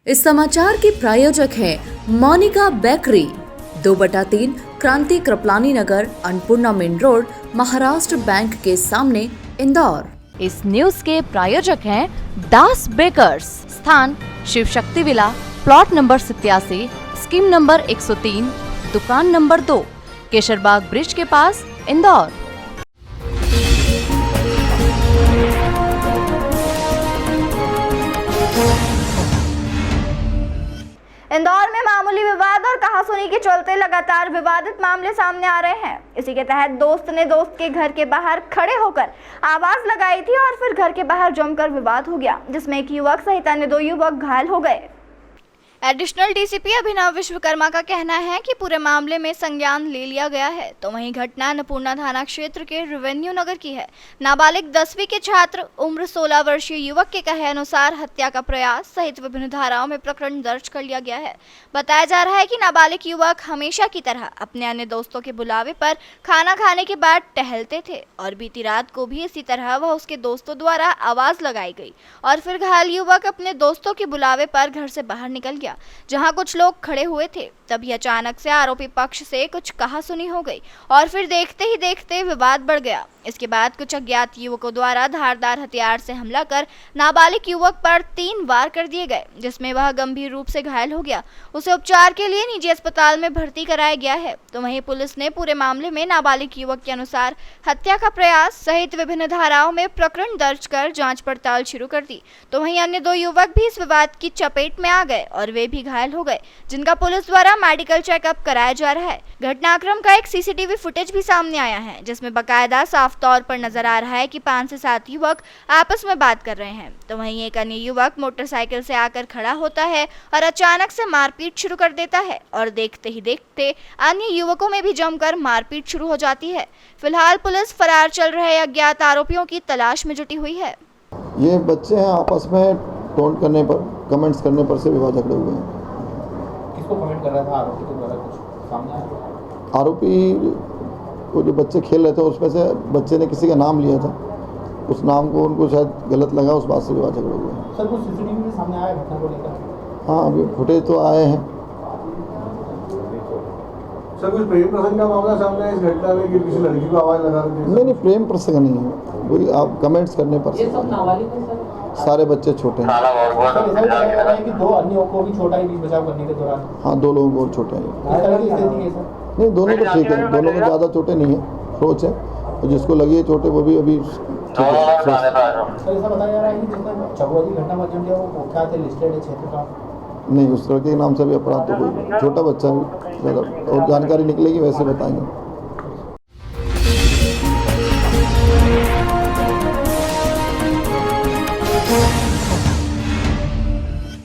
इस समाचार के प्रायोजक हैं Monika bakery, 2/3 Kranti Kripalani Nagar, Annapurna main road, Maharashtra bank के सामने, इंदौर। इस न्यूज के प्रायोजक हैं दास बेकर्स, स्थान Shiv Shakti villa, plot number 87, scheme number 103, दुकान नंबर 2, केशरबाग ब्रिज के पास, इंदौर। इंदौर में मामूली विवाद और कहासुनी के चलते लगातार विवादित मामले सामने आ रहे हैं। इसी के तहत दोस्त ने दोस्त के घर के बाहर खड़े होकर आवाज लगाई थी और फिर घर के बाहर जमकर विवाद हो गया, जिसमें एक युवक सहित अन्य 2 युवक घायल हो गए। एडिशनल डीसीपी अभिनव विश्वकर्मा का कहना है कि पूरे मामले में संज्ञान ले लिया गया है। तो वहीं घटना अन्नपूर्णा थाना क्षेत्र के रेवेन्यू नगर की है। नाबालिग 10वीं के छात्र उम्र 16 वर्षीय युवक के कहे अनुसार हत्या का प्रयास सहित विभिन्न धाराओं में प्रकरण दर्ज कर लिया गया है। बताया जा रहा है कि नाबालिग युवक हमेशा की तरह अपने अन्य दोस्तों के बुलावे पर खाना खाने के बाद टहलते थे और बीती रात को भी इसी तरह वह उसके दोस्तों द्वारा आवाज लगाई गई और फिर घायल युवक अपने दोस्तों के बुलावे पर घर से बाहर निकल गया, जहां कुछ लोग खड़े हुए थे। तभी अचानक से आरोपी पक्ष से कुछ कहासुनी हो गई और फिर देखते ही देखते विवाद बढ़ गया। इसके बाद कुछ अज्ञात युवकों द्वारा धारदार हथियार से हमला कर नाबालिग युवक पर 3 वार कर दिए गए, जिसमें वह गंभीर रूप से घायल हो गया। उसे उपचार के लिए निजी अस्पताल में भर्ती कराया गया है। तो वहीं पुलिस ने पूरे मामले में नाबालिग युवक के अनुसार हत्या का प्रयास सहित विभिन्न धाराओं में प्रकरण दर्ज कर जाँच पड़ताल शुरू कर दी। तो वहीं अन्य 2 युवक भी इस विवाद की चपेट में आ गए और वे भी घायल हो गए, जिनका पुलिस द्वारा मेडिकल चेकअप कराया जा रहा है। घटनाक्रम का एक सीसीटीवी फुटेज भी सामने आया है, जिसमें बकायदा साफ तौर पर नजर आ रहा है कि 5 से 7 युवक आपस में बात कर रहे हैं। तो वहीं एक अन्य युवक मोटरसाइकिल से आकर खड़ा होता है और अचानक से मारपीट शुरू कर देता है और देखते ही देखते अन्य युवकों में भी जमकर मारपीट शुरू हो जाती है। फिलहाल पुलिस फरार चल रहे अज्ञात आरोपियों की तलाश में जुटी हुई है। ये बच्चे हैं आपस में टोंट करने पर, कमेंट्स करने पर से विवाद झगड़े हुए हैं। किसको कमेंट कर रहा था आरोपी के द्वारा, कुछ सामने आया? आरोपी को जो बच्चे खेल रहे थे उसमें से बच्चे ने किसी का नाम लिया था, उस नाम को उनको शायद गलत लगा, उस बात से विवाद झगड़े हुए हैं। सर कुछ सीसीटीवी में सामने आया घटना को लेकर? हाँ, अभी फुटेज तो आए हैं। सर कुछ प्रेम प्रसंग का मामला सामने आया इस घटना में कि किसी लड़की को आवाज लगा रही थी? नहीं, प्रेम प्रसंग नहीं है, वही आप कमेंट्स करने पर। ये सब नाबालिग हैं सर? सारे बच्चे छोटे हैं। सर ऐसा बताया जा रहा है कि 2 अन्यों को भी छोटा ही बीच बचाव करने के दौरान। हाँ, 2 लोगों को और छोटे हैं। किस तरह की स्थिति है सर? नहीं, दोनों तो ठीक है, दोनों में ज़्यादा चोटें नहीं है, सोच है। तो जिसको लगी है चोटें वो भी अभी ठीक है। सर ऐसा बताया जा रहा है कि जिसने चकवादी घटना मचन दिया वो कुख्यात है, लिस्टेड है क्षेत्र का? नहीं, उस लड़के के नाम से भी अपराध तो कोई, छोटा बच्चा भी ज़्यादा, और जानकारी निकलेगी वैसे बताएंगे।